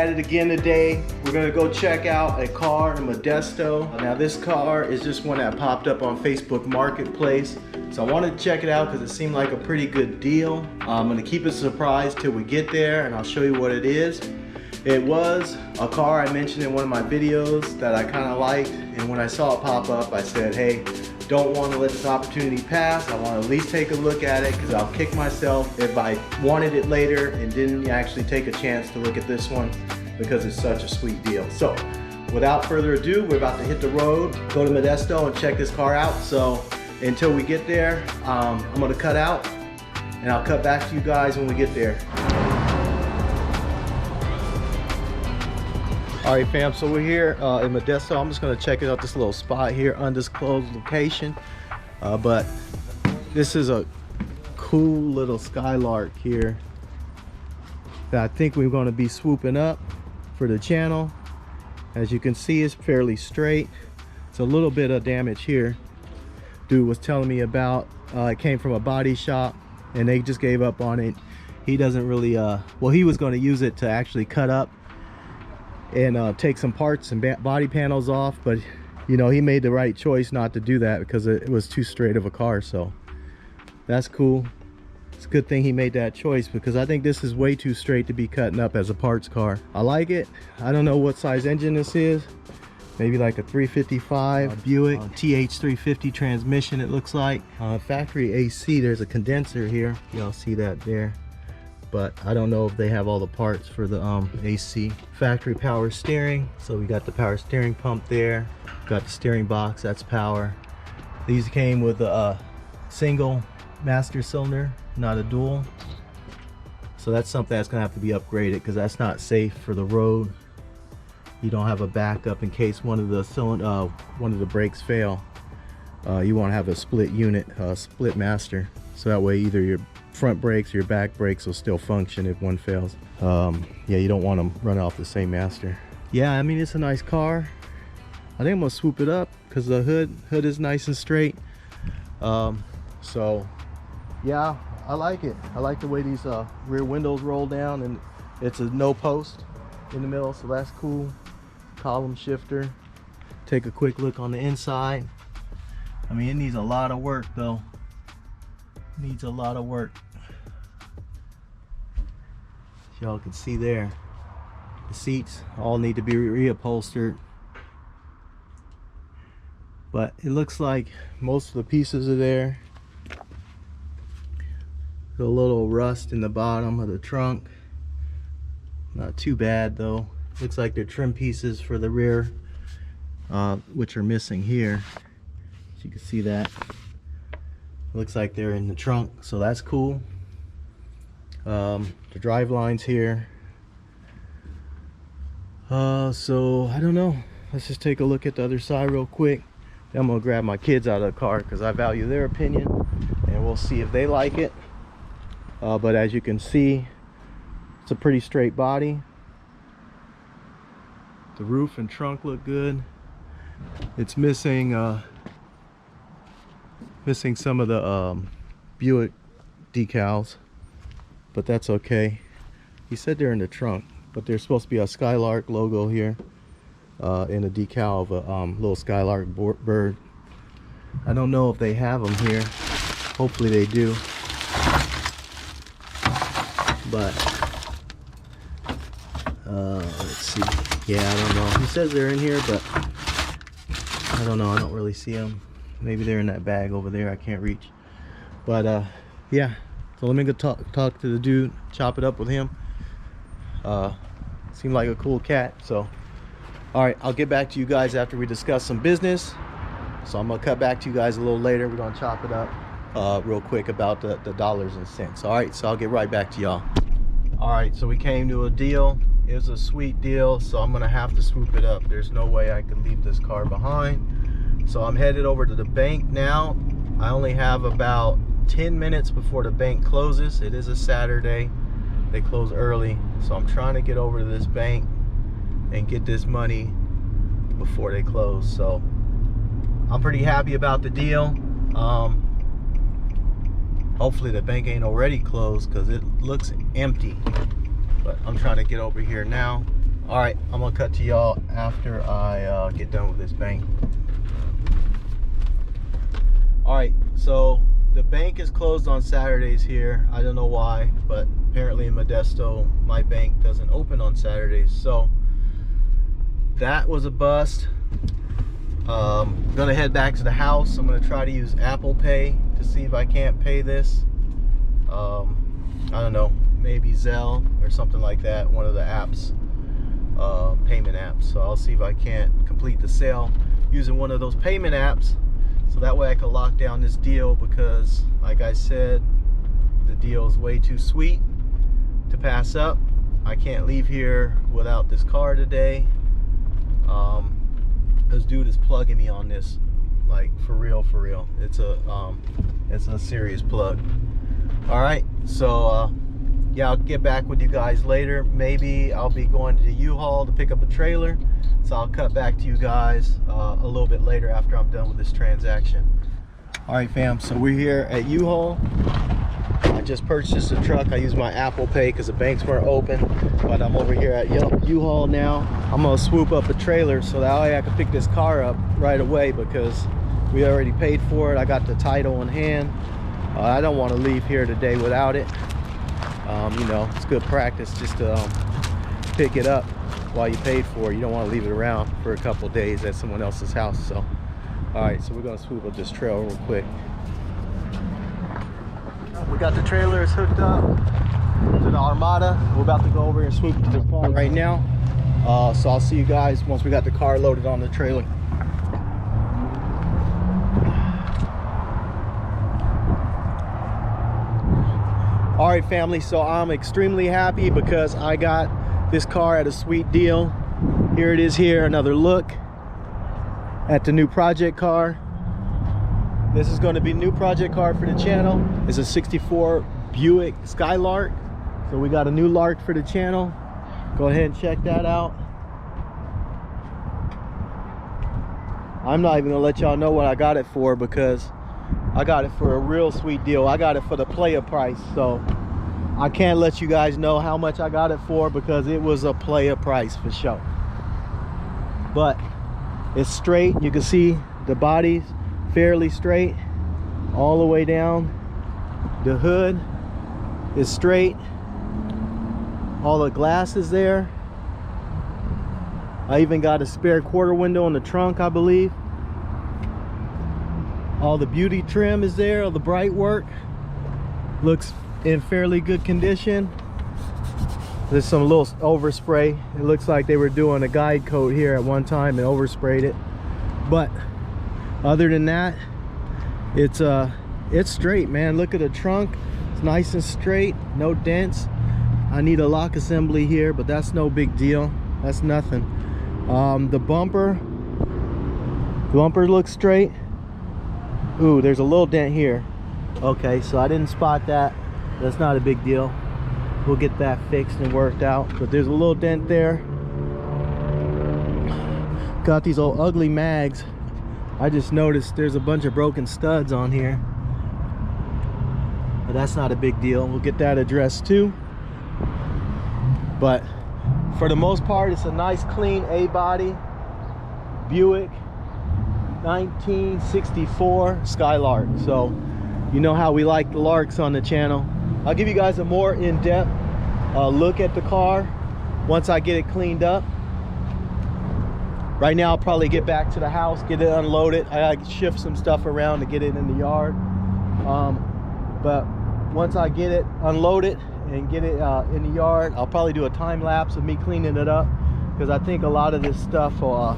at it again today. We're gonna go check out a car in Modesto. Now this car is just one that popped up on Facebook Marketplace. So I wanted to check it out because it seemed like a pretty good deal. I'm gonna keep it a surprise till we get there and I'll show you what it is. It was a car I mentioned in one of my videos that I kind of liked, and when I saw it pop up, I said, hey, don't want to let this opportunity pass. I want to at least take a look at it because I'll kick myself if I wanted it later and didn't actually take a chance to look at this one because it's such a sweet deal. So without further ado, we're about to hit the road, go to Modesto and check this car out. So until we get there, I'm going to cut out and I'll cut back to you guys when we get there. All right, fam, so we're here in Modesto. I'm just gonna check out this little spot here, undisclosed location. But this is a cool little Skylark here that I think we're gonna be swooping up for the channel. As you can see, it's fairly straight. It's a little bit of damage here. Dude was telling me about, it came from a body shop and they just gave up on it. He doesn't really, well, he was gonna use it to actually cut up and take some parts and body panels off, but you know, he made the right choice not to do that because it was too straight of a car. So that's cool. It's a good thing he made that choice because I think this is way too straight to be cutting up as a parts car. I like it. I don't know what size engine this is, maybe like a 355 Buick TH350 transmission, it looks like. Factory AC, there's a condenser here, y'all see that there, but I don't know if they have all the parts for the AC. Factory power steering, so we got the power steering pump there, got the steering box, that's power. These came with a single master cylinder, not a dual, so that's something that's gonna have to be upgraded because that's not safe for the road. You don't have a backup in case one of the brakes fail. You want to have a split unit, split master, so that way either your front brakes or your back brakes will still function if one fails. Yeah, you don't want them running off the same master. Yeah, I mean, it's a nice car. I think I'm gonna swoop it up because the hood is nice and straight. So yeah, I like it. I like the way these rear windows roll down, and it's a no post in the middle, so that's cool. Column shifter. Take a quick look on the inside. I mean, it needs a lot of work though. Needs a lot of work. Y'all can see there, the seats all need to be reupholstered, but it looks like most of the pieces are there. A little rust in the bottom of the trunk, not too bad though. Looks like they're trim pieces for the rear, which are missing here, as you can see that. Looks like they're in the trunk, so that's cool. The drive lines here. So I don't know, let's just take a look at the other side real quick. Then I'm gonna grab my kids out of the car because I value their opinion, and we'll see if they like it. But as you can see, it's a pretty straight body. The roof and trunk look good. It's missing some of the Buick decals, but that's okay. He said they're in the trunk, but there's supposed to be a Skylark logo here in a decal of a little Skylark bird. I don't know if they have them here. Hopefully they do. But let's see. Yeah, I don't know. He says they're in here, but I don't know. I don't really see them. Maybe they're in that bag over there I can't reach. But yeah, so let me go talk to the dude, chop it up with him. Seemed like a cool cat. So all right, I'll get back to you guys after we discuss some business. So I'm gonna cut back to you guys a little later. We're gonna chop it up real quick about the dollars and cents. All right, so I'll get right back to y'all. All right, so we came to a deal. It was a sweet deal, so I'm gonna have to swoop it up. There's no way I can leave this car behind. So I'm headed over to the bank now. I only have about 10 minutes before the bank closes. It is a Saturday. They close early. So I'm trying to get over to this bank and get this money before they close. So I'm pretty happy about the deal. Hopefully the bank ain't already closed because it looks empty. But I'm trying to get over here now. All right, I'm gonna cut to y'all after I get done with this bank. All right, so the bank is closed on Saturdays here. I don't know why, but apparently in Modesto, my bank doesn't open on Saturdays. So that was a bust. I'm gonna head back to the house. I'm gonna try to use Apple Pay to see if I can't pay this. I don't know, maybe Zelle or something like that, one of the apps, payment apps. So I'll see if I can't complete the sale using one of those payment apps, so that way I can lock down this deal, because like I said, the deal is way too sweet to pass up. I can't leave here without this car today. This dude is plugging me on this, like for real. It's a serious plug. All right, so yeah, I'll get back with you guys later. Maybe I'll be going to the U-Haul to pick up a trailer, so I'll cut back to you guys a little bit later after I'm done with this transaction. All right, fam, so we're here at U-Haul. I just purchased a truck. I used my Apple Pay because the banks weren't open, but I'm over here at U-Haul now. I'm gonna swoop up a trailer so that way I can pick this car up right away, because we already paid for it. I got the title in hand. I don't want to leave here today without it. You know, it's good practice just to pick it up while you paid for it. You don't want to leave it around for a couple days at someone else's house. So all right, so we're gonna swoop up this trail real quick. We got the trailers hooked up to the Armada. We're about to go over and swoop to the car right now. So I'll see you guys once we got the car loaded on the trailer. All right, family, so I'm extremely happy because I got this car at a sweet deal. Here it is here, another look at the new project car. This is going to be a new project car for the channel. It's a 64 Buick Skylark. So we got a new Lark for the channel. Go ahead and check that out. I'm not even gonna let y'all know what I got it for, because I got it for a real sweet deal. I got it for the player price. So I can't let you guys know how much I got it for, because it was a player price for sure. But it's straight. You can see the body's fairly straight all the way down. The hood is straight. All the glass is there. I even got a spare quarter window in the trunk, I believe. All the beauty trim is there, all the bright work. Looks in fairly good condition. There's some little overspray. It looks like they were doing a guide coat here at one time and oversprayed it. But other than that, it's straight, man. Look at the trunk. It's nice and straight, no dents. I need a lock assembly here, but that's no big deal. That's nothing. The bumper looks straight. Ooh, there's a little dent here. Okay, so I didn't spot that. That's not a big deal. We'll get that fixed and worked out. But there's a little dent there. Got these old ugly mags. I just noticed there's a bunch of broken studs on here, but that's not a big deal. We'll get that addressed too. But for the most part, it's a nice clean A-body Buick 1964 Skylark. So you know how we like the Larks on the channel. I'll give you guys a more in-depth look at the car once I get it cleaned up. Right now, I'll probably get back to the house, get it unloaded. I gotta shift some stuff around to get it in the yard. But once I get it unloaded and get it in the yard, I'll probably do a time lapse of me cleaning it up, because I think a lot of this stuff will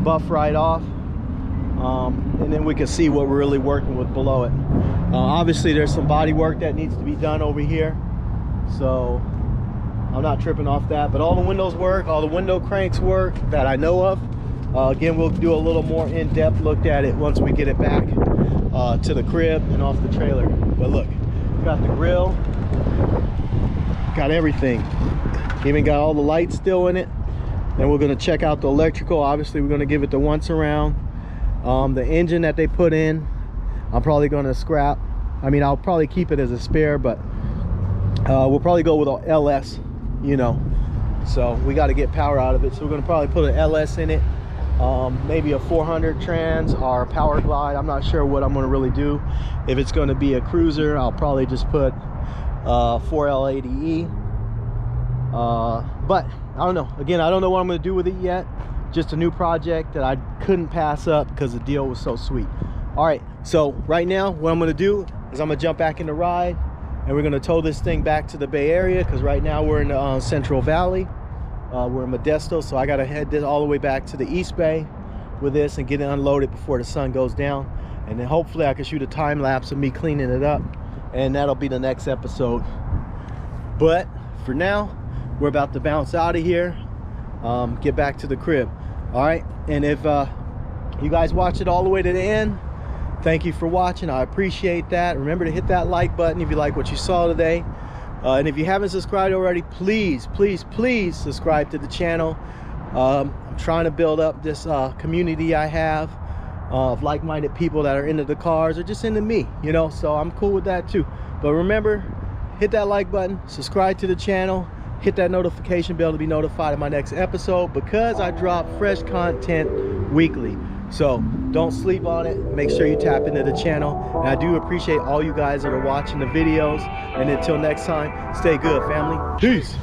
buff right off. And then we can see what we're really working with below it. Obviously, there's some body work that needs to be done over here, so I'm not tripping off that. But all the windows work, all the window cranks work that I know of. Again, we'll do a little more in-depth look at it once we get it back to the crib and off the trailer. But look, got the grill, got everything, even got all the lights still in it. And we're going to check out the electrical. Obviously, we're going to give it the once around. The engine that they put in, I'm probably going to scrap. I mean, I'll probably keep it as a spare, but we'll probably go with an LS, you know, So we got to get power out of it. So we're going to probably put an LS in it, maybe a 400 trans or a Power Glide. I'm not sure what I'm going to really do. If it's going to be a cruiser, I'll probably just put 4L80E. But I don't know. Again, I don't know what I'm going to do with it yet. Just a new project that I couldn't pass up because the deal was so sweet. All right, so right now what I'm going to do is I'm going to jump back in the ride, and we're going to tow this thing back to the Bay Area, because right now we're in the Central Valley. We're in Modesto, so I got to head this all the way back to the East Bay with this and get it unloaded before the sun goes down. And then hopefully I can shoot a time lapse of me cleaning it up, and that'll be the next episode. But for now, we're about to bounce out of here, get back to the crib. All right, and if you guys watch it all the way to the end, thank you for watching. I appreciate that. Remember to hit that like button if you like what you saw today. And if you haven't subscribed already, please subscribe to the channel. I'm trying to build up this community I have of like-minded people that are into the cars or just into me, you know, so I'm cool with that too. But remember, hit that like button, subscribe to the channel, hit that notification bell to be notified of my next episode, because I drop fresh content weekly. So don't sleep on it. Make sure you tap into the channel. And I do appreciate all you guys that are watching the videos. And until next time, stay good, family. Peace.